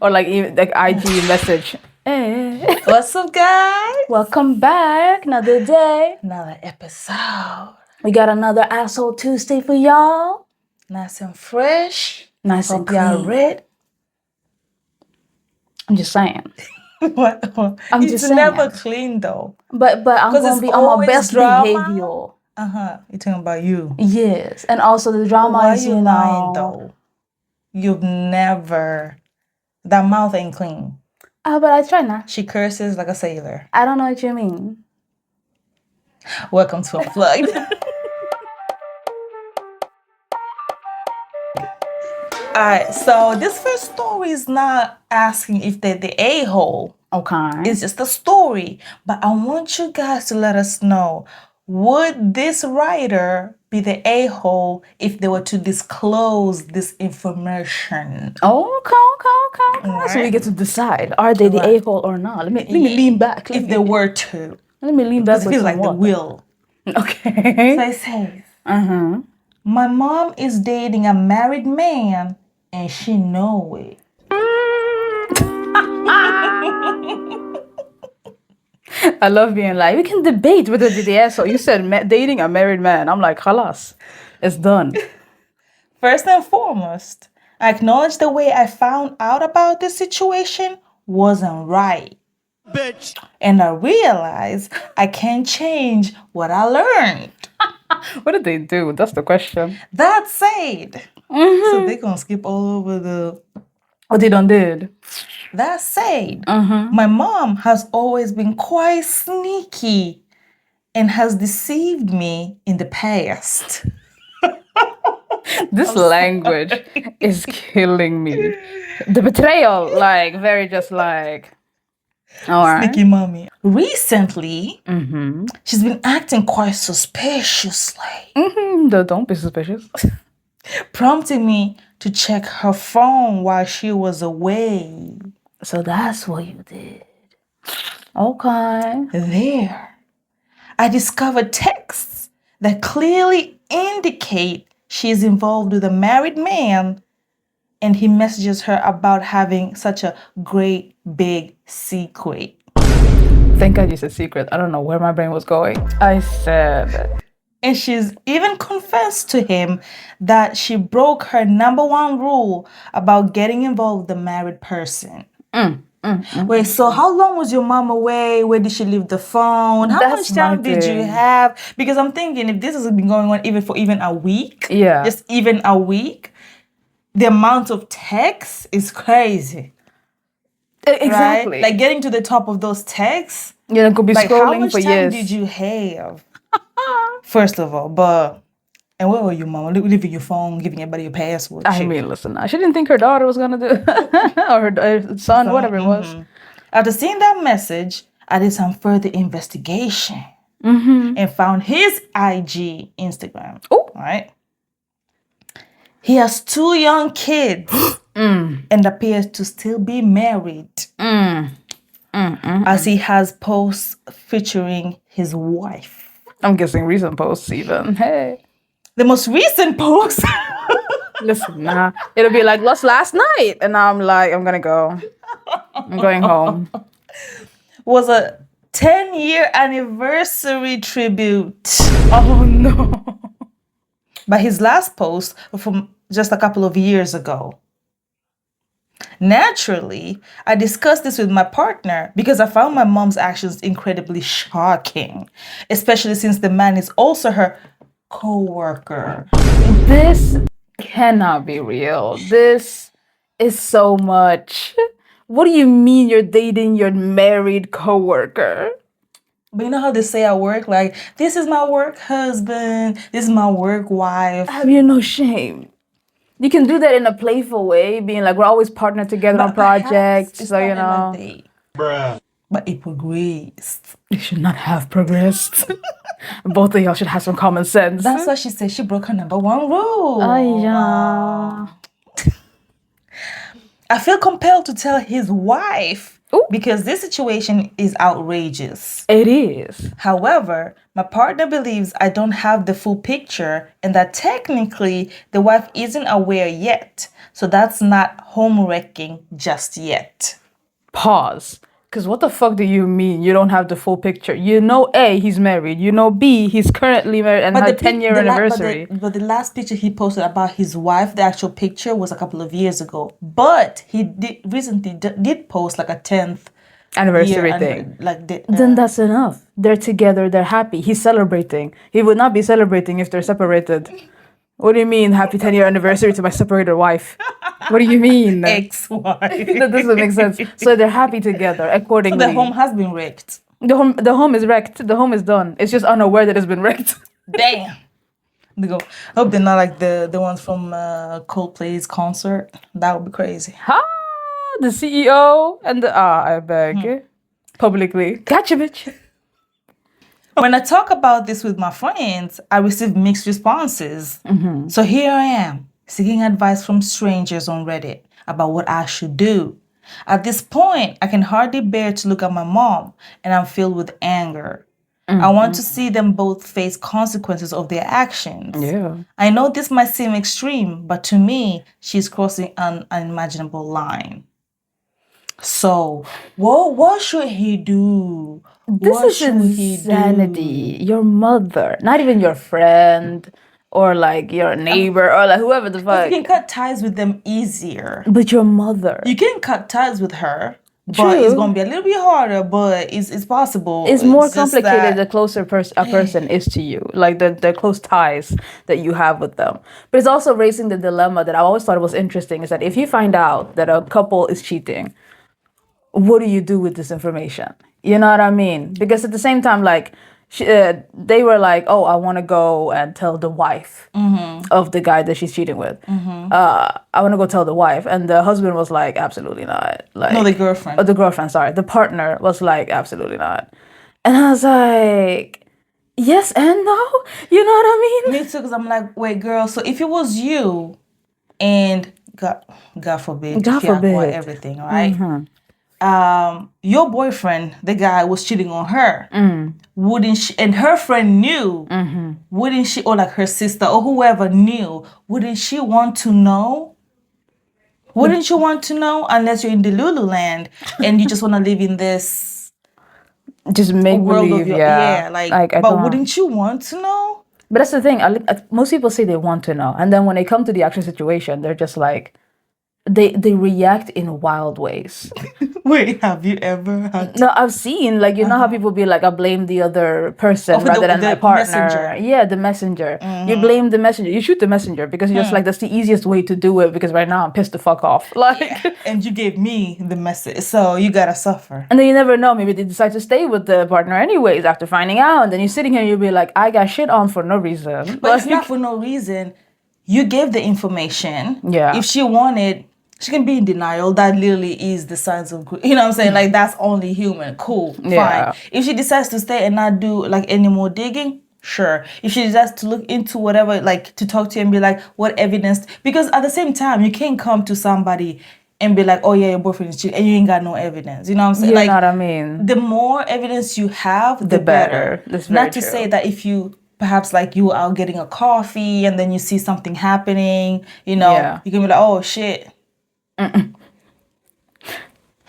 Or like even like IG message. Hey. What's up, guys? Welcome back. Another day. Another episode. We got another Asshole Tuesday for y'all. Nice and fresh. Nice and Hope y'all clean. ready. I'm just saying. What? I'm It's just saying. never clean though. But I'm 'Cause gonna it's be on my always best drama. behavior. You're talking about you. Yes. And also the drama Why is, you lying though? You've never. That mouth ain't clean. But I try not. She curses like a sailor. I don't know what you mean. Welcome to Unplugged. Alright, so this first story is not asking if they're the a-hole. Okay. It's just a story. But I want you guys to let us know, would this writer be the a-hole if they were to disclose this information? Okay. So we get to decide, are they the a-hole or not? Let me lean back. If they were to. Let me lean back Because I with feel some like they water. will. Okay. So it says, my mom is dating a married man and she know it. I love being like, we can debate whether they're the asshole. You said dating a married man. I'm like, halas, it's done. First and foremost, I acknowledge the way I found out about this situation wasn't right. Bitch. And I realized I can't change what I learned. What did they do? That's the question. That said, so they're gonna skip all over the. What they done did? That said, my mom has always been quite sneaky and has deceived me in the past. This language is killing me. The betrayal, like, very just like, all right. Sneaky mommy. Recently, she's been acting quite suspiciously, Don't be suspicious. prompting me to check her phone while she was away. So that's what you did. Okay. There, I discovered texts that clearly indicate she is involved with a married man, and he messages her about having such a great big secret. Thank God you said secret. I don't know where my brain was going. I said. And she's even confessed to him that she broke her number one rule about getting involved with a married person. Wait, so how long was your mom away? Where did she leave the phone? How That's much time my did you thing. have? Because I'm thinking if this has been going on even for a week, Yeah. just even a week, the amount of texts is crazy. Exactly. Right? Like getting to the top of those texts. Yeah, it could be Like how scrolling much for time years. did you have? First of all, and where were you, mama? Leaving your phone, giving everybody your password. I shit. mean, listen, she didn't think her daughter was gonna do or her son, whatever it was. After seeing that message, I did some further investigation and found his IG Instagram. Oh. Right? He has 2 young kids and appears to still be married. As he has posts featuring his wife. I'm guessing recent posts even. Hey. The most recent post Listen, nah. It'll be like, what's last night? And I'm like, I'm gonna go. I'm going home. was a 10-year anniversary tribute. Oh no. But his last post was from just a couple of years ago. Naturally, I discussed this with my partner because I found my mom's actions incredibly shocking, especially since the man is also her co-worker. This cannot be real. This is so much. What do you mean you're dating your married coworker? But you know how they say at work, like, this is my work husband, this is my work wife. Have you no shame? You can do that in a playful way, being like, we're always partnered together on projects, so you know. Bruh. But it progressed. You should not have progressed. Both of y'all should have some common sense. That's why she said she broke her number one rule. Yeah. I feel compelled to tell his wife Ooh. because this situation is outrageous. It is. However, my partner believes I don't have the full picture and that technically the wife isn't aware yet. So that's not home wrecking just yet. Pause. Because what the fuck do you mean you don't have the full picture? You know A, he's married. You know B, he's currently married and had 10-year anniversary. But the last picture he posted about his wife, the actual picture, was a couple of years ago. But he did post like a 10th Anniversary year thing. like Then that's enough. They're together, they're happy. He's celebrating. He would not be celebrating if they're separated. What do you mean, happy 10-year anniversary to my separated wife? What do you mean? ex-wife. That doesn't make sense. So they're happy together So accordingly. the home has been wrecked. The home is wrecked. The home is done. It's just unaware that it's been wrecked. Damn. They go. I hope they're not like the ones from Coldplay's concert. That would be crazy. Ha! The CEO and the I beg. Publicly. Gotcha, bitch. When I talk about this with my friends, I receive mixed responses. So here I am, seeking advice from strangers on Reddit about what I should do. At this point, I can hardly bear to look at my mom, and I'm filled with anger. I want to see them both face consequences of their actions. Yeah. I know this might seem extreme, but to me, she's crossing an unimaginable line. So, what should he do? This is insanity. Your mother, not even your friend or like your neighbor or like whoever the fuck. You can cut ties with them easier. But your mother. You can cut ties with her, but True. it's gonna be a little bit harder. But it's possible. It's more just complicated that- the closer a person is to you, like the close ties that you have with them. But it's also raising the dilemma that I always thought was interesting is that if you find out that a couple is cheating, what do you do with this information? You know what I mean? Because at the same time, like, they were like, oh, I want to go and tell the wife of the guy that she's cheating with. I want to go tell the wife. And the husband was like, absolutely not. Like, No, the girlfriend. Oh, the girlfriend, sorry. The partner was like, absolutely not. And I was like, yes and no? You know what I mean? Me too, because I'm like, wait, girl. So if it was you, and God forbid, God fiasco forbid. everything, right? Your boyfriend, the guy, was cheating on her. Wouldn't she? And her friend knew. Wouldn't she, or like her sister or whoever knew? Wouldn't she want to know? Wouldn't you want to know unless you're in the Lulu land and you just want to live in this Just make world believe, of your yeah. like I but don't- wouldn't you want to know? But that's the thing. Most people say they want to know, and then when they come to the actual situation, they're just like, they react in wild ways. Wait, have you ever had No, I've seen like you know how people be like, I blame the other person for rather than the my partner. messenger. Yeah, the messenger. You blame the messenger. You shoot the messenger because you're just like that's the easiest way to do it. Because right now I'm pissed the fuck off. Like, and you gave me the message, so you gotta suffer. and then you never know. Maybe they decide to stay with the partner anyways after finding out, and then you're sitting here and you'll be like, I got shit on for no reason. But it's not for no reason. You gave the information. Yeah. If she wanted, she can be in denial. That literally is the signs of, you know what I'm saying? Like, that's only human. Cool. Fine. Yeah. If she decides to stay and not do, like, any more digging, sure. If she decides to look into whatever, like, to talk to you and be like, what evidence? Because at the same time, you can't come to somebody and be like, oh, yeah, your boyfriend is cheating, and you ain't got no evidence. You know what I'm saying? You Like, know what I mean? the more evidence you have, the better. That's very Not to true. say that if you perhaps like you were out getting a coffee and then you see something happening, you know, Yeah. you can be like, oh shit.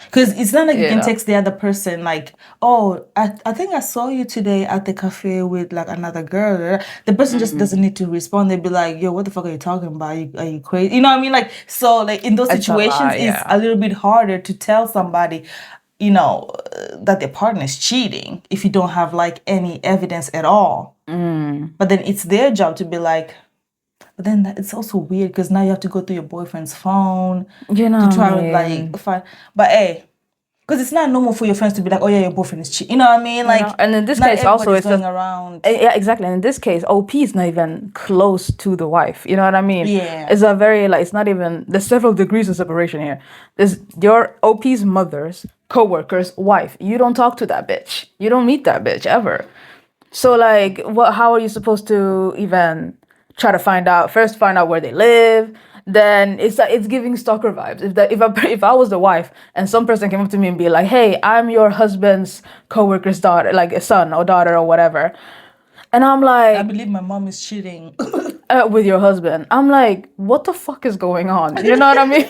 Because it's not like you can Yeah. text the other person like, oh, I think I saw you today at the cafe with like another girl. The person just doesn't need to respond. They'd be like, yo, what the fuck are you talking about? Are you crazy? You know what I mean? Like, so like in those It's a situations, lie, it's yeah. a little bit harder to tell somebody, you know, that their partner is cheating if you don't have like any evidence at all. But then it's their job to be like, but then it's also weird because now you have to go through your boyfriend's phone You know to what try I to mean? like find. But hey, because it's not normal for your friends to be like, oh yeah, your boyfriend is cheating. You know what I mean? Like, and in this not case also everybody's it's going just around. yeah, exactly. And in this case, OP is not even close to the wife. You know what I mean? Yeah. It's a very like it's not even there's several degrees of separation here. There's your OP's mother's co-worker's wife. You don't talk to that bitch. You don't meet that bitch ever. So like how are you supposed to even try to find out where they live, then it's giving stalker vibes. If I was the wife and some person came up to me and be like, "Hey, I'm your husband's coworker's daughter, like a son or daughter or whatever," and I'm I like, believe my mom is cheating. with your husband, I'm like, what the fuck is going on? You know what I mean?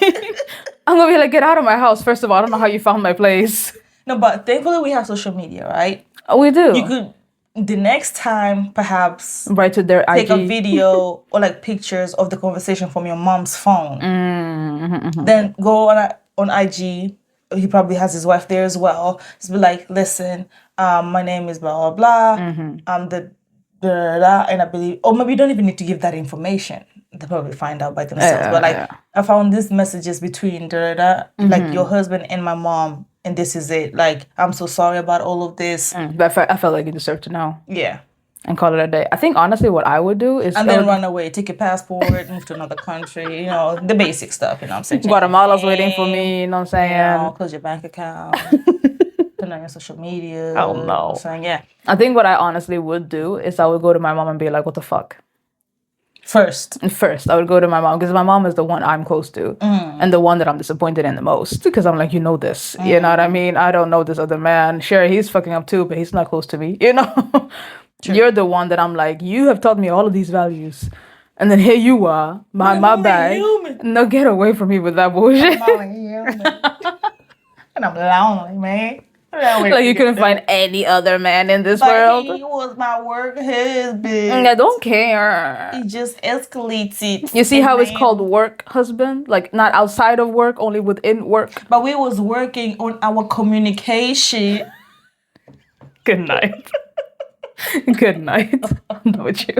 I'm gonna be like, get out of my house. First of all, I don't know how you found my place. No, but thankfully we have social media, right? Oh, we do. You could the next time perhaps Right to their take IG. a video or like pictures of the conversation from your mom's phone. Mm-hmm. Then go on IG. He probably has his wife there as well. Just be like, listen, my name is blah blah blah. I'm the da, da, da, and I believe, or maybe you don't even need to give that information. They'll probably find out by themselves. But like, I found these messages between da, da, da, like your husband and my mom, and this is it. Like, I'm so sorry about all of this. But I felt like you deserve to know Yeah. and call it a day. I think honestly, what I would do is And then run away, take your passport, move to another country, the basic stuff, you know what I'm saying? Guatemala's waiting for me. You know what I'm saying? Close your bank account, turn on your social media. Oh, no. You know what I'm saying? Yeah. I think what I honestly would do is I would go to my mom and be like, what the fuck? First. And first, I would go to my mom because my mom is the one I'm close to and the one that I'm disappointed in the most because I'm like, you know this. You know what I mean? I don't know this other man. Sure, he's fucking up too, but he's not close to me. You know? You're the one that I'm like, you have taught me all of these values. And then here you are, my bag. No, get away from me with that bullshit. And I'm lonely, man. Like you couldn't find any other man in this world. He was my work husband. I don't care. He just escalates it. You see how it's called work husband? Like not outside of work, only within work. But we was working on our communication. Good night. Good night. I'm done with you.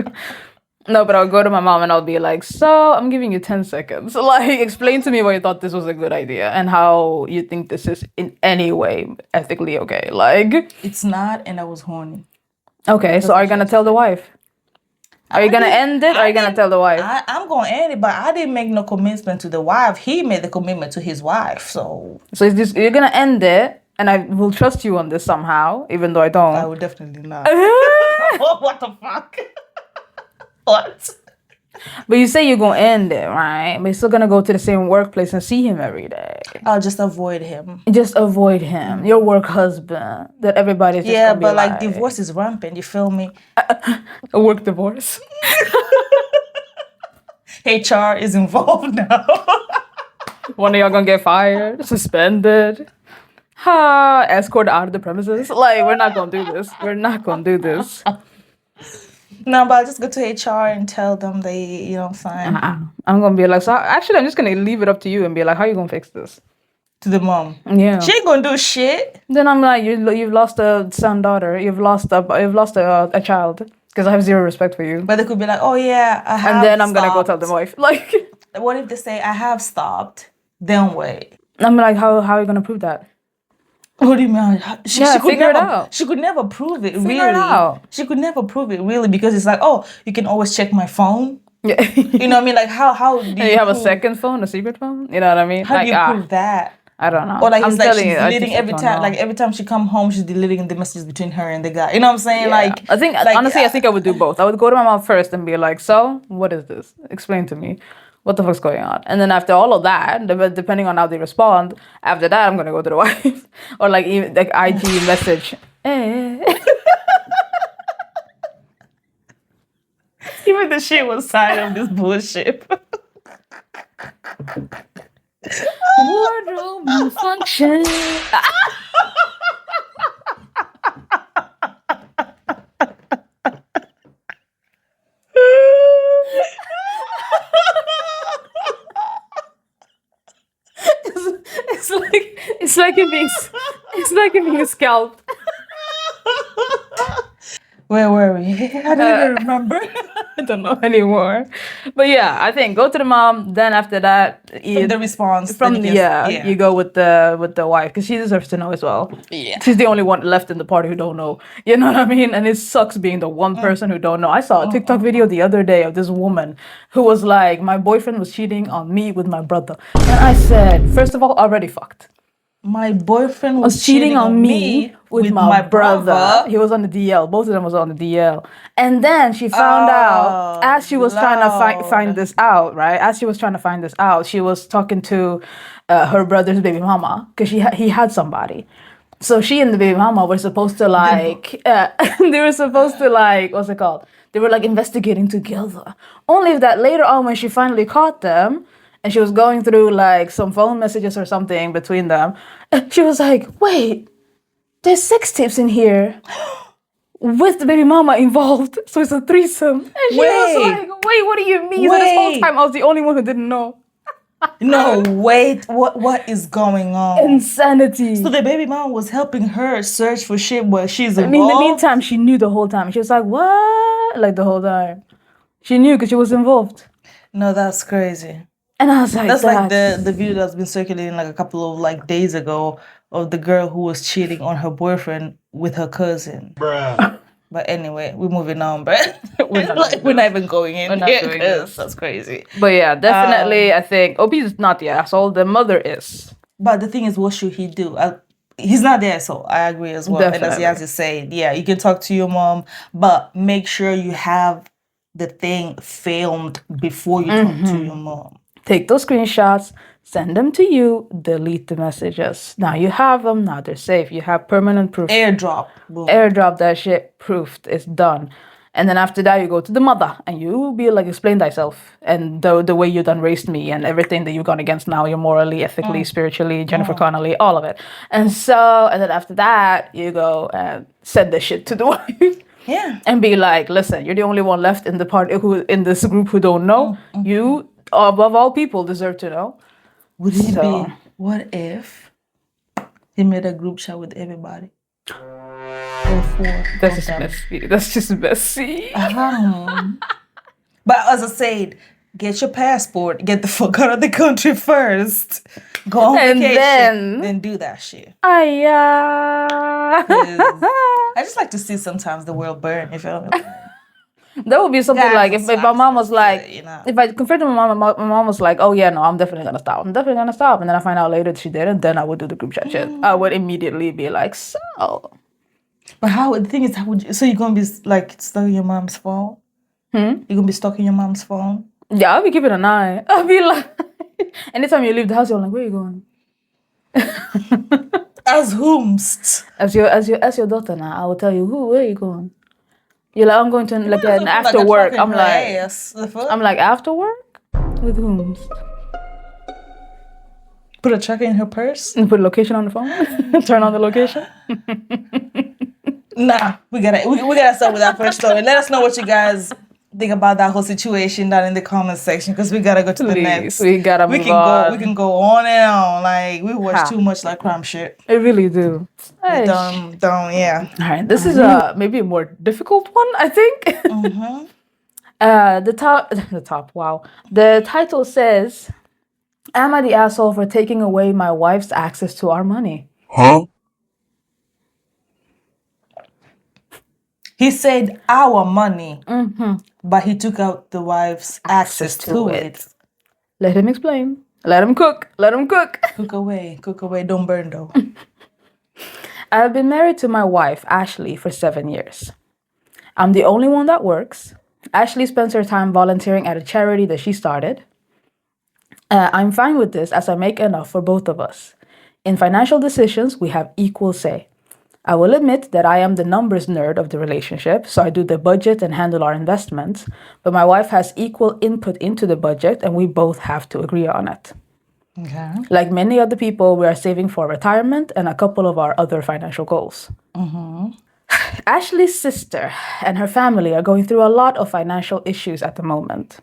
No, but I'll go to my mom and I'll be like, so I'm giving you 10 seconds. Like, explain to me why you thought this was a good idea and how you think this is in any way ethically okay. Like, It's not, and I was horny. okay, so are you going to tell the wife? Are you going to end it or are you going to tell the wife? I'm going to end it, but I didn't make no commitment to the wife. He made the commitment to his wife, so... So is this, you're going to end it and I will trust you on this somehow, even though I don't. I would definitely not. What the fuck? What? But you say you're going to end it, right? But you're still going to go to the same workplace and see him every day. I'll just avoid him. Just avoid him. Your work husband. That everybody's just Yeah, gonna be but like divorce is rampant, you feel me? A work divorce. HR is involved now. One of y'all gonna get fired, suspended. Escort out of the premises. Like, we're not gonna do this. We're not gonna do this. No, but I'll just go to HR and tell them you know what I'm saying? I'm gonna be like, so actually, I'm just gonna leave it up to you and be like, how you gonna fix this? To the mom. Yeah. She ain't gonna do shit. Then I'm like, you've lost a son, daughter. You've lost a child because I have zero respect for you. But they could be like, oh yeah, I have And then I'm gonna go stopped. tell the wife. Like, What if they say I have stopped? Then wait. I'm like, how are you gonna prove that? What do you mean? She could figure it never, out. She could never prove it, Figure really. it out. She could never prove it, really, because it's like, oh, you can always check my phone. Yeah. You know what I mean? Like, how do you And you have a prove- second phone, a secret phone? You know what I mean? How like, do you prove that? I don't know. Or like, I'm it's like telling she's you, I deleting just every don't time. know. Like, every time she come home, she's deleting the messages between her and the guy. You know what I'm saying? Yeah. Like, I think, honestly, I think I would do both. I would go to my mom first and be like, so, what is this? Explain to me. What the fuck's going on? And then after all of that, depending on how they respond, after that, I'm going to go to the wife. Or like, even like IG message. Eh. even the shit was side of this bullshit. Wardrobe malfunction. It's like you're being scalped. Where were we? I don't even remember. I don't know anymore. But yeah, I think go to the mom. Then after that, From the response. from then the, you you go with the wife because she deserves to know as well. Yeah. She's the only one left in the party who don't know. You know what I mean? And it sucks being the one person who don't know. I saw a TikTok video the other day of this woman who was like, my boyfriend was cheating on me with my brother, and I said, first of all, already fucked. My boyfriend was cheating on me with my brother. He was on the DL. Both of them was on the DL. And then she found out as she was trying to find this out, right? As she was trying to find this out, she was talking to her brother's baby mama because he had somebody. So she and the baby mama were supposed to like, they were supposed to like, what's it called? They were like investigating together. Only that later on when she finally caught them, and she was going through like some phone messages or something between them, she was like, wait, there's sex tapes in here with the baby mama involved. So it's a threesome. And she was like, wait, what do you mean? So this whole time I was the only one who didn't know. No, wait, what is going on? Insanity. So the baby mama was helping her search for shit where she's involved? In the meantime, she knew the whole time. She was like, what? Like the whole time. She knew because she was involved. No, that's crazy. And I was like, that's like the video that's been circulating like a couple of like days ago of the girl who was cheating on her boyfriend with her cousin. Bruh. But anyway, we're moving on, but we're not even going in here because that's crazy. But yeah, definitely, I think Obi's not the asshole. The mother is. But the thing is, what should he do? He's not the asshole. I agree as well. Definitely. And as you said, yeah, you can talk to your mom, but make sure you have the thing filmed before you talk to your mom. Take those screenshots, send them to you, delete the messages. Now you have them, now they're safe. You have permanent proof. Airdrop. Boom. Airdrop that shit, proofed, it's done. And then after that, you go to the mother and you will be like, explain thyself and the way you done raised me and everything that you've gone against now, you're morally, ethically, spiritually, Jennifer Connelly, all of it. And then after that, you go and send the shit to the wife. Yeah. And be like, listen, you're the only one left in the party in this group who don't know. You, above all people, deserve to know. Would it be, what if he made a group chat with everybody? Or four? That's just messy. That's just messy. But as I said, get your passport, get the fuck out of the country first. Go on vacation, then do that shit. I just like to see sometimes the world burn, you feel me? That would be something like if my mom was like, you know. if I confronted my mom was like, oh yeah, no, I'm definitely gonna stop. I'm definitely gonna stop. And then I find out later that she didn't, then I would do the group chat shit. I would immediately be like, so. But the thing is, how would you, so you're gonna be like stalking your mom's phone? You're gonna be stalking your mom's phone? Yeah, I'll be keeping an eye. I'll be like, anytime you leave the house, you're like, where are you going? As whomst? As your daughter now, I will tell you, where are you going? You're like, I'm going to like an after work. I'm like, after work? With whom? Put a tracker in her purse? And put location on the phone? Turn on the location? Nah, we gotta start with that first story. Let us know what you guys think about that whole situation down in the comment section because we gotta go to the next. We gotta move on. We can go on and on. Like we watch too much like crime ship. I really do. Yeah. All right, this is maybe a more difficult one, I think. The title says, "Am I the asshole for taking away my wife's access to our money?" Huh? He said our money, but he took out the wife's access to it. Let him explain. Let him cook. Let him cook. Cook away. Don't burn though. I have been married to my wife, Ashley, for 7 years. I'm the only one that works. Ashley spends her time volunteering at a charity that she started. I'm fine with this as I make enough for both of us. In financial decisions, we have equal say. I will admit that I am the numbers nerd of the relationship, so I do the budget and handle our investments, but my wife has equal input into the budget and we both have to agree on it. Okay. Like many other people, we are saving for retirement and a couple of our other financial goals. Ashley's sister and her family are going through a lot of financial issues at the moment.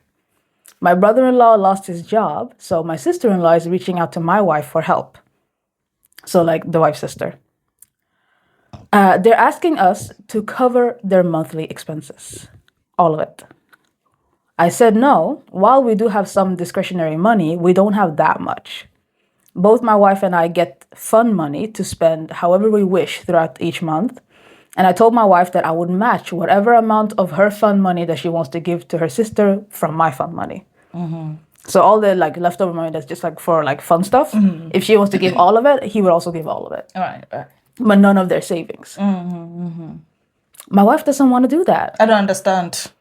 My brother-in-law lost his job, so my sister-in-law is reaching out to my wife for help. So like the wife's sister. They're asking us to cover their monthly expenses. All of it. I said no. While we do have some discretionary money, we don't have that much. Both my wife and I get fund money to spend however we wish throughout each month. And I told my wife that I would match whatever amount of her fund money that she wants to give to her sister from my fund money. So all the like leftover money that's just like for like fun stuff. If she wants to give all of it, he would also give all of it. All right. But none of their savings. My wife doesn't want to do that. I don't understand.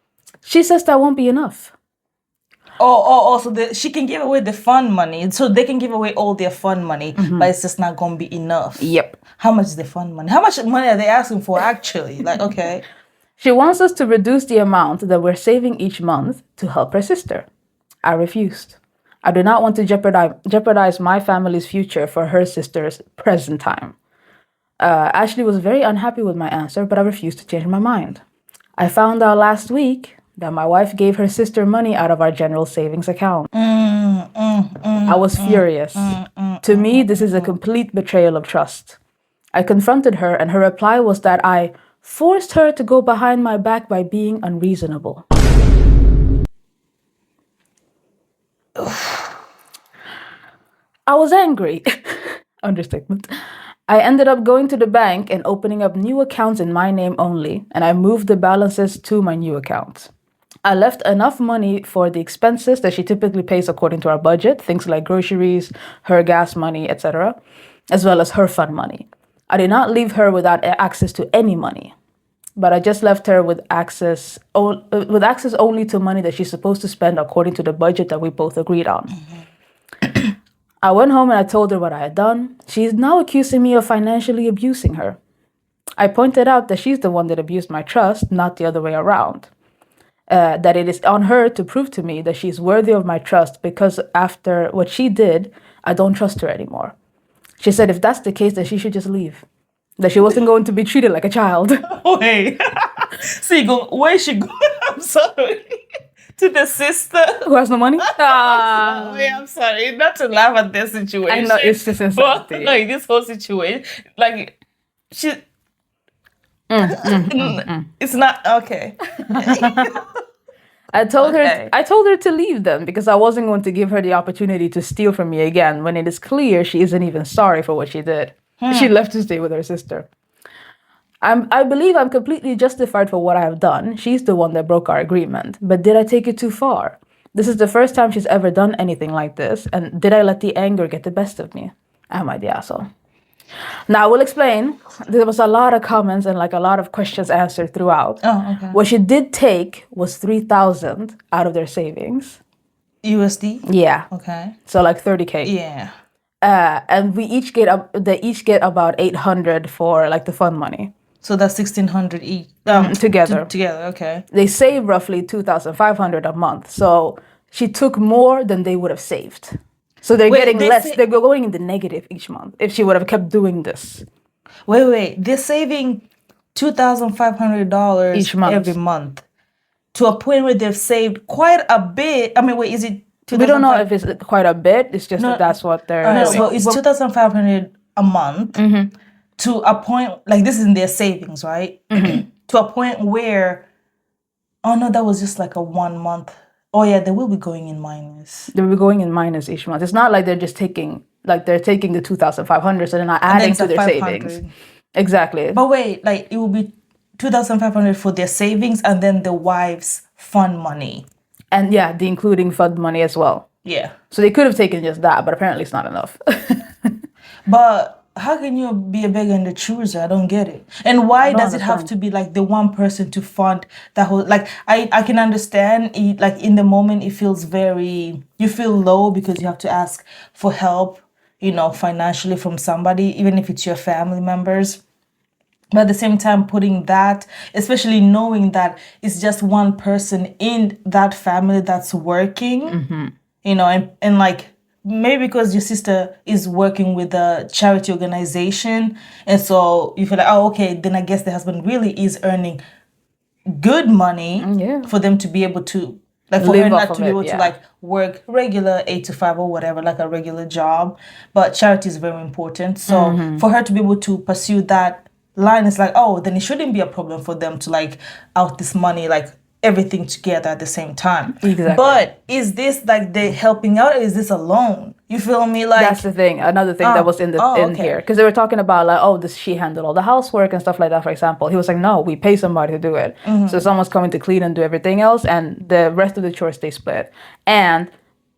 She says that won't be enough. So she can give away the fun money. So they can give away all their fun money, but it's just not going to be enough. Yep. How much is the fun money? How much money are they asking for actually? Like, okay. She wants us to reduce the amount that we're saving each month to help her sister. I refused. I do not want to jeopardize my family's future for her sister's present time. Ashley was very unhappy with my answer, but I refused to change my mind. I found out last week that my wife gave her sister money out of our general savings account. I was furious. To me, this is a complete betrayal of trust. I confronted her, and her reply was that I forced her to go behind my back by being unreasonable. I was angry. Understatement. I ended up going to the bank and opening up new accounts in my name only, and I moved the balances to my new account. I left enough money for the expenses that she typically pays according to our budget, things like groceries, her gas money, etc., as well as her fun money. I did not leave her without access to any money, but I just left her with access only to money that she's supposed to spend according to the budget that we both agreed on. I went home and I told her what I had done. She is now accusing me of financially abusing her. I pointed out that she's the one that abused my trust, not the other way around. That it is on her to prove to me that she's worthy of my trust because after what she did, I don't trust her anymore. She said if that's the case, that she should just leave. That she wasn't going to be treated like a child. Wait. So you go, where is she going? I'm sorry. To the sister Who has no money? Wait, I'm sorry. Not to laugh at this situation. I know, it's just but, insanity. like this whole situation, like she. It's not okay. I told her to leave them because I wasn't going to give her the opportunity to steal from me again when it is clear she isn't even sorry for what she did. She left to stay with her sister. I believe I'm completely justified for what I have done. She's the one that broke our agreement. But did I take it too far? This is the first time she's ever done anything like this. And did I let the anger get the best of me? Am I the asshole? Now I will explain. There was a lot of comments and like a lot of questions answered throughout. Oh, okay. What she did take was $3,000 out of their savings. USD? Yeah. Okay. So like 30K. Yeah. And they each get about 800 for like the fun money. So that's 1,600 each. Together. Together, okay. They save roughly 2,500 a month. So she took more than they would have saved. So they're getting less. They're going in the negative each month if she would have kept doing this. Wait. They're saving $2,500 Each month. every month to a point where they've saved quite a bit. I mean, wait, is it? We don't know if it's quite a bit. It's just that that's what they're doing. So it's 2,500 a month to a point, like this is in their savings, right? To a point where, oh no, that was just like a 1 month. Oh yeah, they will be going in minus. They will be going in minus each month. It's not like they're just taking, like they're taking the 2,500, so they're not adding to their 500. savings. Exactly. But wait, like it will be 2,500 for their savings and then the wife's fund money. And yeah, the including fund money as well. Yeah. So they could have taken just that, but apparently it's not enough. But how can you be a beggar and a chooser? I don't get it. And why does it have to be like the one person to fund that whole, like I can understand it, like in the moment it feels very, you feel low because you have to ask for help, you know, financially from somebody, even if it's your family members. But at the same time, putting that, especially knowing that it's just one person in that family that's working, you know, and like, maybe because your sister is working with a charity organization. And so you feel like, oh, okay, then I guess the husband really is earning good money for them to be able to, like for her not to be able to like work regular 8 to 5 or whatever, like a regular job. But charity is very important. So for her to be able to pursue that line, it's like, oh, then it shouldn't be a problem for them to like out this money, like everything together at the same time. Exactly. But is this like they helping out or is this a loan? You feel me? Like that's the thing. Another thing that was in here, because they were talking about like, oh, does she handle all the housework and stuff like that? For example, he was like, no, we pay somebody to do it. So someone's coming to clean and do everything else, and the rest of the chores they split. And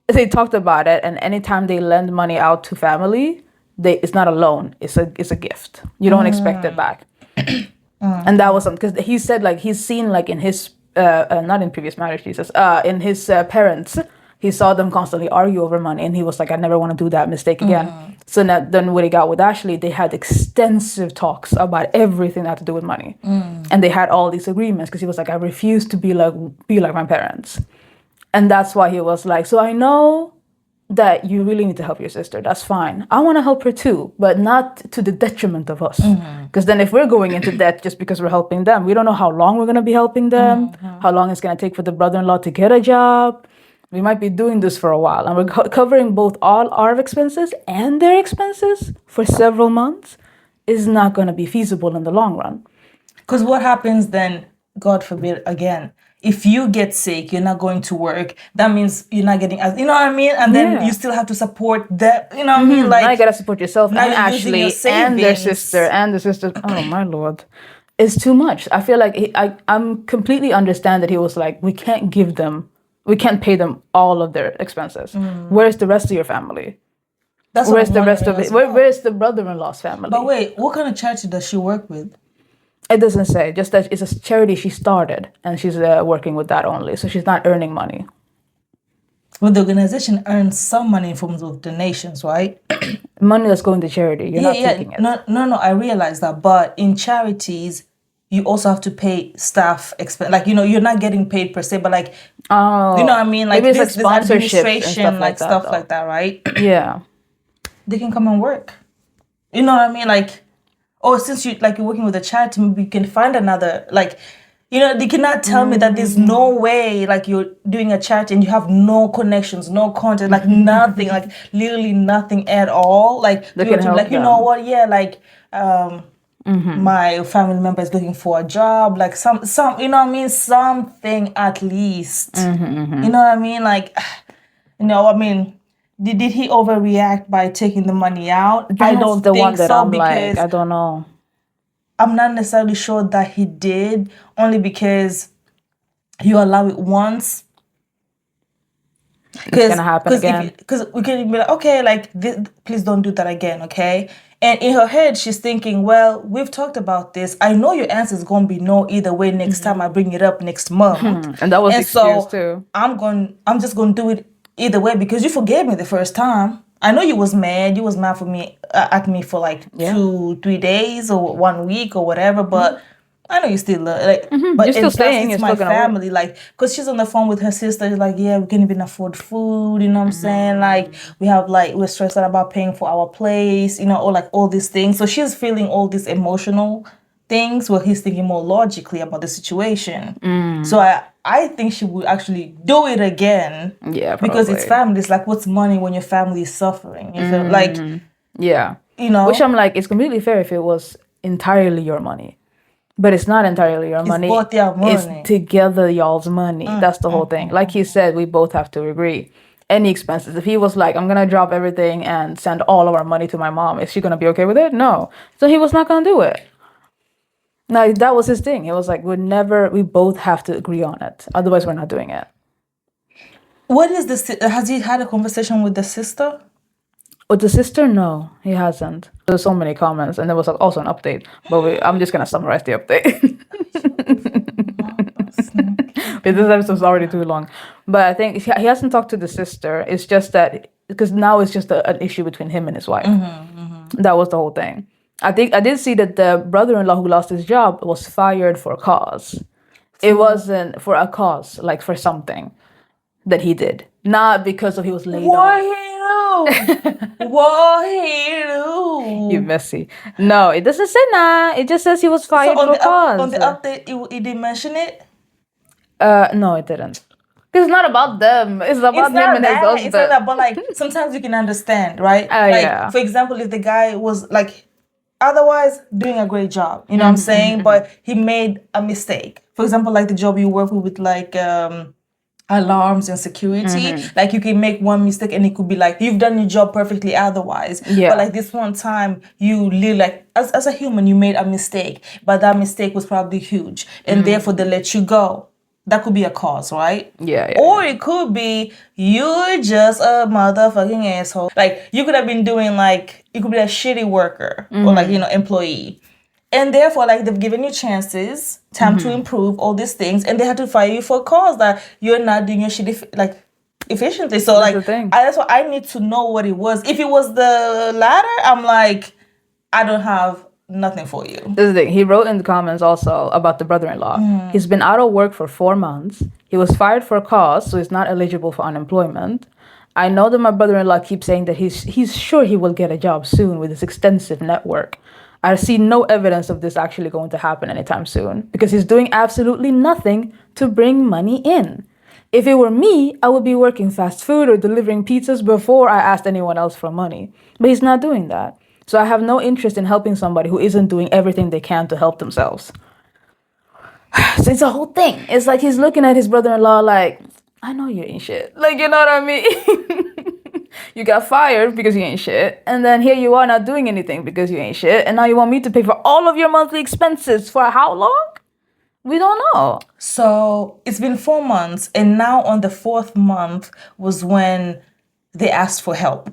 they talked about it, and anytime they lend money out to family, it's not a loan, it's a gift. You don't expect it back. And that was something, because he said like he's seen like in his not in previous marriage, Jesus, in his parents, he saw them constantly argue over money, and he was like, I never want to do that mistake again. So then when he got with Ashley, they had extensive talks about everything that had to do with money, and they had all these agreements, because he was like, I refuse to be like my parents. And that's why he was like, so I know that you really need to help your sister. That's fine. I want to help her too, but not to the detriment of us. Because then if we're going into debt just because we're helping them, we don't know how long we're going to be helping them, how long it's going to take for the brother-in-law to get a job. We might be doing this for a while, and we're covering both all our expenses and their expenses for several months is not going to be feasible in the long run. Because what happens then, God forbid, again, if you get sick, you're not going to work, that means you're not getting, you know what I mean? And then you still have to support that, you know what I mean? Like, now you gotta support yourself and you're using your Ashley and their savings. sister and the sister. Oh my Lord. It's too much. I feel like I'm completely understand that he was like, we can't pay them all of their expenses. Where's the rest of your family? That's what Where's I'm the rest of wondering it? as well. Where's the brother-in-law's family? But wait, what kind of charity does she work with? It doesn't say. Just that it's a charity she started, and she's working with that only. So she's not earning money. Well, the organization earns some money in forms of donations, right? Money that's going to charity. You're not taking it. No, I realize that. But in charities, you also have to pay staff expense. Like, you're not getting paid per se, but like, Oh, you know what I mean? Like maybe it's this like sponsorships and administration, like stuff stuff though. like that, right? Yeah. They can come and work. You know what I mean? Like, oh, since you're working with a charity, maybe you can find another, like, they cannot tell me that there's no way, like, you're doing a charity and you have no connections, no contact, like nothing, like literally nothing at all. Like, They you can to, help like, you them. know what? Yeah, like, my family member is looking for a job, like some, you know what I mean? Something at least. You know what I mean? Like, I mean, did he overreact by taking the money out? I That's don't the think one that so, I'm like, because I don't know. I'm not necessarily sure that he did, only because you allow it once. It's gonna happen again. Because we can be like, okay, like, please don't do that again, okay? And in her head, she's thinking, well, we've talked about this. I know your answer is going to be no either way next time I bring it up next month. And that was the so excuse too. I'm just going to do it either way because you forgave me the first time. I know you was mad. You was mad for me at me for like 2-3 days or 1 week or whatever, but I know you still love but You're still and plus staying, it's you're my still gonna work. family, like, because she's on the phone with her sister, like, yeah, we can't even afford food, you know what I'm saying? Like, we're stressed out about paying for our place, or like all these things. So she's feeling all these emotional things where he's thinking more logically about the situation. So I think she would actually do it again. Yeah, because it's probably. family. It's like, what's money when your family is suffering? You feel like, Yeah. Which I'm like, it's completely fair if it was entirely your money. But it's not entirely your money. both their money. It's together y'all's money. That's the whole thing. Like he said, we both have to agree. Any expenses. If he was like, I'm gonna drop everything and send all of our money to my mom, is she gonna be okay with it? No. So he was not gonna do it. Now that was his thing. He was like, we both have to agree on it. Otherwise we're not doing it. what is this? Has he had a conversation with the sister? With the sister, no, he hasn't. There's so many comments, and there was also an update. But I'm just gonna summarize the update. But this episode's already too long. But I think he hasn't talked to the sister. It's just that because now it's just an issue between him and his wife. That was the whole thing. I think I did see that the brother-in-law who lost his job was fired for a cause. It wasn't for a cause, like for something that he did, not because of he was laid off. What he do? What he do? You messy. No, it doesn't say nah. It just says he was fired for a cause. On the update, he didn't mention it. No, it didn't. Because it's not about them. It's about It's him not and his that. husband. It's not that. But like, sometimes you can understand, right? Yeah. For example, if the guy was like, otherwise doing a great job, you know what I'm saying? But he made a mistake. For example, like the job you work with like alarms and security. Like, you can make one mistake and it could be like, you've done your job perfectly otherwise. Yeah. But like this one time, you live like, as a human, you made a mistake. But that mistake was probably huge. And therefore they let you go. That could be a cause, right? Yeah, Or it could be you're just a motherfucking asshole. Like you could have been doing like you could be a shitty worker or like employee, and therefore like they've given you chances, time to improve all these things, and they had to fire you for a cause that you're not doing your shit like efficiently. So That's like the thing. that's why I need to know what it was. If it was the latter, I'm like, I don't have nothing for you. This is the thing. He wrote in the comments also about the brother-in-law. He's been out of work for 4 months. He was fired for a cause, so he's not eligible for unemployment. I know that my brother-in-law keeps saying that he's sure he will get a job soon with his extensive network. I see no evidence of this actually going to happen anytime soon because he's doing absolutely nothing to bring money in. If it were me, I would be working fast food or delivering pizzas before I asked anyone else for money. But he's not doing that. So I have no interest in helping somebody who isn't doing everything they can to help themselves. So it's a whole thing. It's like he's looking at his brother-in-law like, I know you ain't shit. Like, you know what I mean? You got fired because you ain't shit. And then here you are not doing anything because you ain't shit. And now you want me to pay for all of your monthly expenses for how long? We don't know. So it's been 4 months, and now on the 4th month was when they asked for help.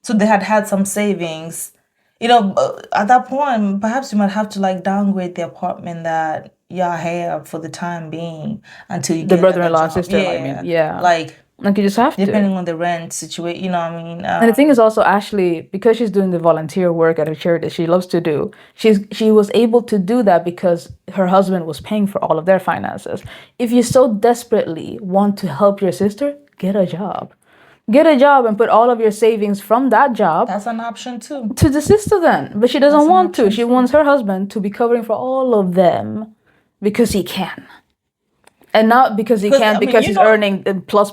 So they had some savings. At that point, perhaps you might have to like downgrade the apartment that y'all have for the time being until you The get brother-in-law another job. sister, I mean, yeah. Like you just have to. depending on the rent situation, you know what I mean? And the thing is also Ashley, because she's doing the volunteer work at a charity that she loves to do, she was able to do that because her husband was paying for all of their finances. If you so desperately want to help your sister, get a job. Get a job and put all of your savings from that job That's an option too. to the sister then. But she doesn't want to. She wants her husband to be covering for all of them because he can. And not because he can't, because he's earning plus.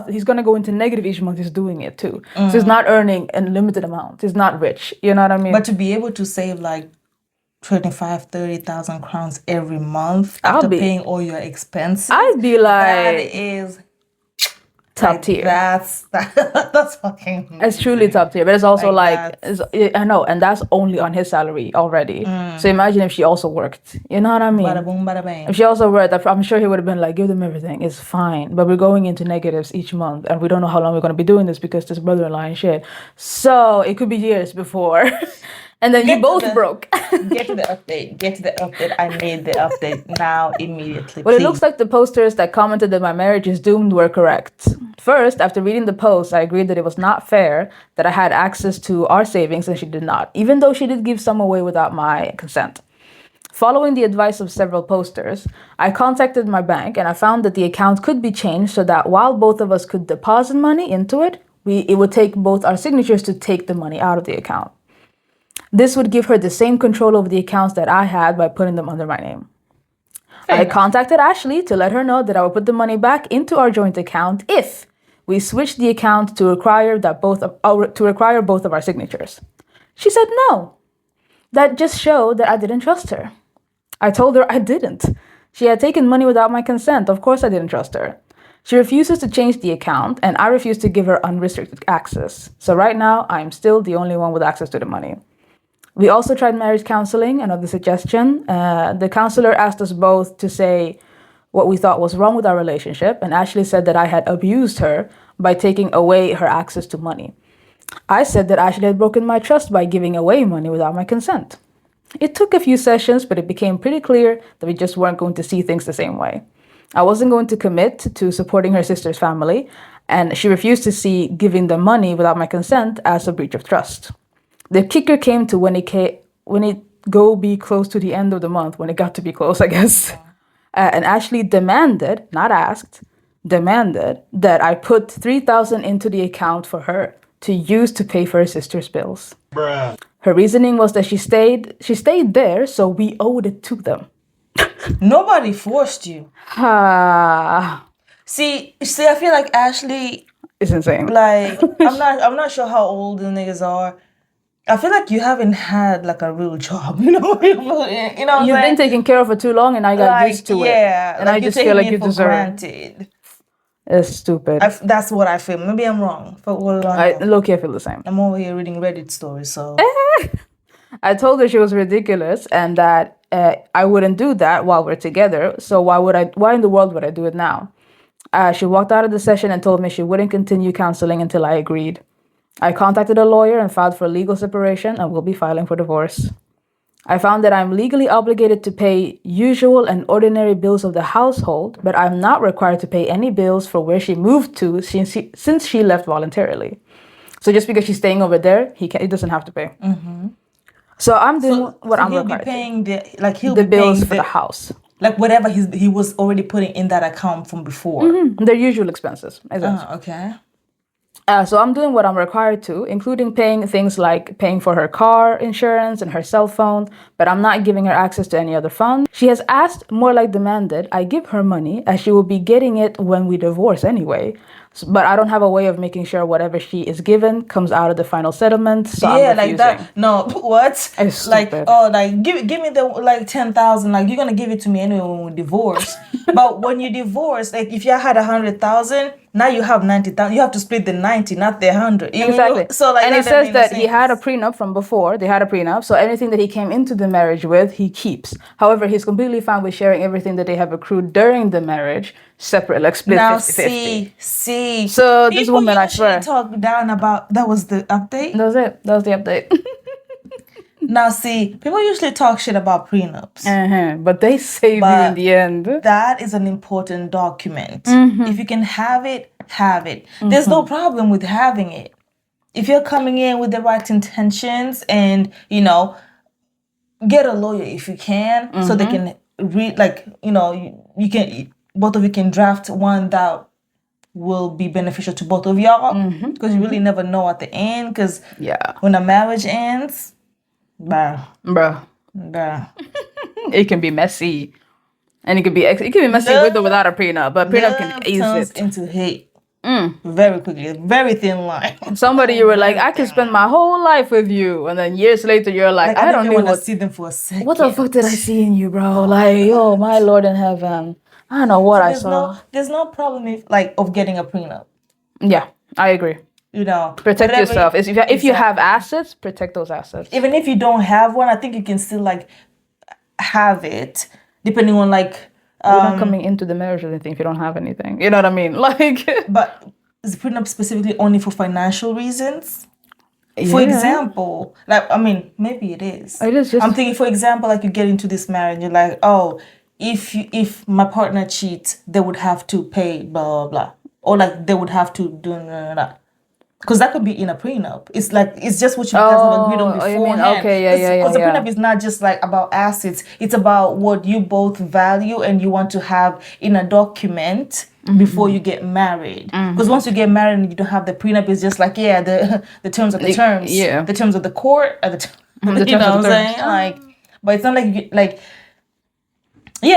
He's going to go into negative each month. He's doing it too. So he's not earning a limited amount. He's not rich. You know what I mean? But to be able to save like 25,000-30,000 crowns every month after paying all your expenses, I'd be like, that is top tier. That's fucking. It's truly top tier, but it's also I know, and that's only on his salary already. So imagine if she also worked. You know what I mean? Bada boom, bada bang. If she also worked, I'm sure he would have been like, give them everything. It's fine, but we're going into negatives each month, and we don't know how long we're going to be doing this because this brother-in-law and shit. So it could be years before. And then you both broke. Get to the update. I made the update now immediately. Well, it looks like the posters that commented that my marriage is doomed were correct. First, after reading the post, I agreed that it was not fair that I had access to our savings and she did not, even though she did give some away without my consent. Following the advice of several posters, I contacted my bank and I found that the account could be changed so that while both of us could deposit money into it, it would take both our signatures to take the money out of the account. This would give her the same control over the accounts that I had by putting them under my name. I contacted Ashley to let her know that I would put the money back into our joint account if we switched the account to require both of our signatures. She said no. That just showed that I didn't trust her. I told her I didn't. She had taken money without my consent. Of course I didn't trust her. She refuses to change the account, and I refuse to give her unrestricted access. So right now, I'm still the only one with access to the money. We also tried marriage counseling, another suggestion. The counselor asked us both to say what we thought was wrong with our relationship, and Ashley said that I had abused her by taking away her access to money. I said that Ashley had broken my trust by giving away money without my consent. It took a few sessions, but it became pretty clear that we just weren't going to see things the same way. I wasn't going to commit to supporting her sister's family, and she refused to see giving them money without my consent as a breach of trust. The kicker came to when it go be close to the end of the month, when it got to be close, I guess. And Ashley demanded, not asked, demanded that I put 3,000 into the account for her to use to pay for her sister's bills. Bruh. Her reasoning was that she stayed there, so we owed it to them. Nobody forced you. Ah, See, I feel like Ashley, it's insane. like, I'm not sure how old the niggas are. I feel like you haven't had like a real job, you know what I'm You've saying? been taken care of for too long, and I got used to it. Yeah, And I just feel like you deserve it. granted. It's stupid. That's what I feel. Maybe I'm wrong. For all I know. Low-key, I feel the same. I'm over here reading Reddit stories, so I told her she was ridiculous and that I wouldn't do that while we're together. So why in the world would I do it now? She walked out of the session and told me she wouldn't continue counseling until I agreed. I contacted a lawyer and filed for legal separation and will be filing for divorce. I found that I'm legally obligated to pay usual and ordinary bills of the household, but I'm not required to pay any bills for where she moved to since she left voluntarily. So just because she's staying over there, he doesn't have to pay. So I'm doing what I'm he'll be required paying to. he'll The be bills paying for the house. like whatever he was already putting in that account from before. Their usual expenses. Exactly. Okay. So I'm doing what I'm required to, including paying things like paying for her car insurance and her cell phone, but I'm not giving her access to any other funds. She has asked, more like demanded, I give her money as she will be getting it when we divorce anyway. But I don't have a way of making sure whatever she is given comes out of the final settlement. So I'm refusing. Like that. No, what? It's like stupid. give me the 10,000. Like you're gonna give it to me anyway when we divorce. But when you divorce, like if you had 100,000, now you have 90,000. You have to split the 90, not the 100. Exactly. So like, and it that says that he sense. had a prenup from before. They had a prenup, so anything that he came into the marriage with, he keeps. However, he's completely fine with sharing everything that they have accrued during the marriage separate, like split Now 50-50. see. So this woman, I usually swear, talk down about that was the update. that was it. That was the update. Now see, people usually talk shit about prenups. But they save you in the end. That is an important document. If you can have it, have it. There's no problem with having it. If you're coming in with the right intentions and, get a lawyer if you can, so they can read, you can, both of you can draft one that will be beneficial to both of y'all. Because you really never know at the end. Because when a marriage ends, bruh. It can be messy. And it can be messy with or without a prenup, but prenup can ease turns it into hate very quickly, very thin line. Somebody you were like, I can spend my whole life with you, and then years later you're like, I don't want know to see them for a second. what the fuck did I see in you, bro? Like, oh my Lord in heaven, I don't know what I saw. There's no problem of getting a prenup. Yeah, I agree. Protect yourself. If you have assets, protect those assets. Even if you don't have one, I think you can still have it, depending on you're not coming into the marriage or anything if you don't have anything. You know what I mean? But is prenup specifically only for financial reasons? Yeah. For example, maybe it is. It is just. I'm thinking, for example, you get into this marriage, you're like, oh, if my partner cheats, they would have to pay blah blah blah, or they would have to do blah. Because that could be in a prenup. It's just what you guys have agreed on beforehand. Okay, yeah. Because the prenup is not just about assets. It's about what you both value and you want to have in a document before you get married. Because once you get married and you don't have the prenup, it's just the terms of the terms. Yeah. The terms of the court are the terms. The You know terms what of I'm the saying? But it's not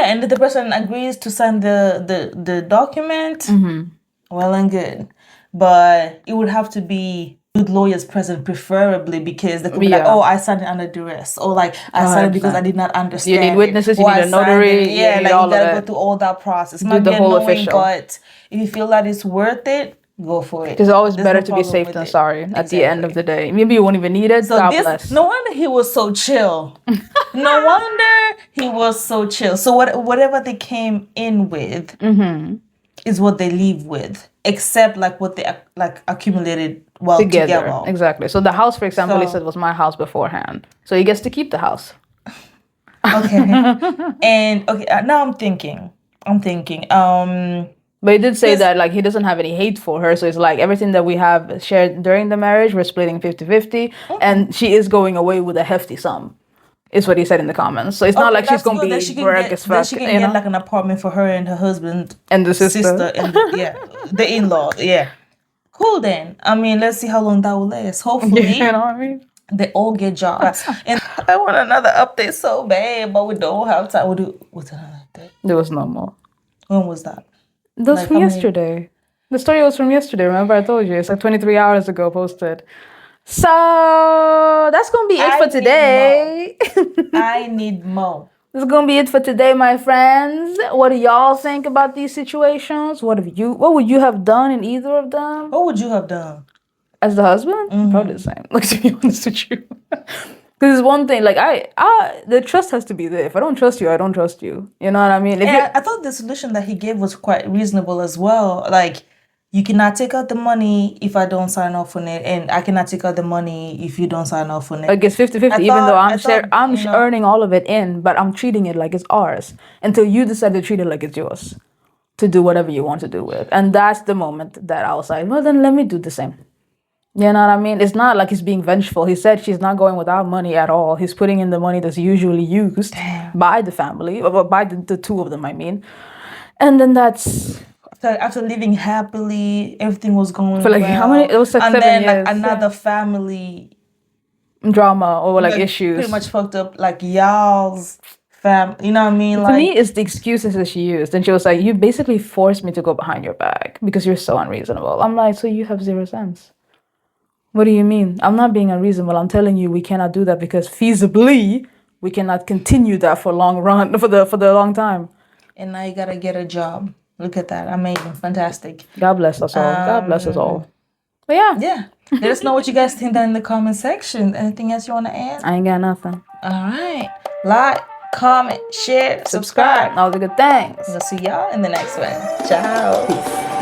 and the person agrees to sign the document. Well and good. But it would have to be with lawyers present, preferably, because they could be I signed it under duress, or I signed it because I did not understand. You need witnesses, you need a notary. You gotta go through all that process. Do the whole official. But if you feel that it's worth it, go for it. It's always better to be safe than sorry at the end of the day. Maybe you won't even need it. So God bless. No wonder he was so chill. No wonder he was so chill. So whatever they came in with is what they leave with, except what they accumulated together. Exactly. So the house, for example, he said was my house beforehand. So he gets to keep the house. Okay. And now I'm thinking. But he did say that he doesn't have any hate for her. So it's everything that we have shared during the marriage, we're splitting 50-50. And she is going away with a hefty sum. Is what he said in the comments. So it's not like she's going to be broke as fuck. She can get an apartment for her and her husband. And the sister. And the in-law. Yeah. Cool then. Let's see how long that will last. Hopefully. You know what I mean? They all get jobs. And I want another update so bad, but we don't have time. What's another update? There was no more. When was that? That was from yesterday. The story was from yesterday. Remember I told you? It's 23 hours ago posted. So that's gonna be it for today. I need more. This is gonna be it for today, my friends. What do y'all think about these situations? What would you have done in either of them? What would you have done? As the husband? Probably the same. Like, to be honest with you. Because it's one thing, like the trust has to be there. If I don't trust you, I don't trust you. You know what I mean? If And I thought the solution that he gave was quite reasonable as well. Like, you cannot take out the money if I don't sign off on it, and I cannot take out the money if you don't sign off on it. like it's 50-50, I even though thought, I'm you know, earning all of it in, but I'm treating it like it's ours until you decide to treat it like it's yours to do whatever you want to do with. And that's the moment that I was like, well, then let me do the same. You know what I mean? It's not like he's being vengeful. He said she's not going without money at all. He's putting in the money that's usually used by the family, or by the two of them, I mean. And then that's after living happily, everything was going for like well. how many? It was like and 7 then years. like another family Drama or like issues. pretty much fucked up like y'all's fam. You know what I mean? To Like, me, it's the excuses that she used. And she was like, you basically forced me to go behind your back because you're so unreasonable. I'm like, so you have 0 sense. What do you mean? I'm not being unreasonable. I'm telling you we cannot do that because feasibly we cannot continue that for long run for the long time. and now you gotta get a job. Look at that. Amazing. Fantastic. God bless us all. God bless us all. But yeah. Yeah. Let us know what you guys think down in the comment section. Anything else you want to add? I ain't got nothing. All right. Like, comment, share, subscribe. All the good things. We'll see y'all in the next one. Ciao. Peace.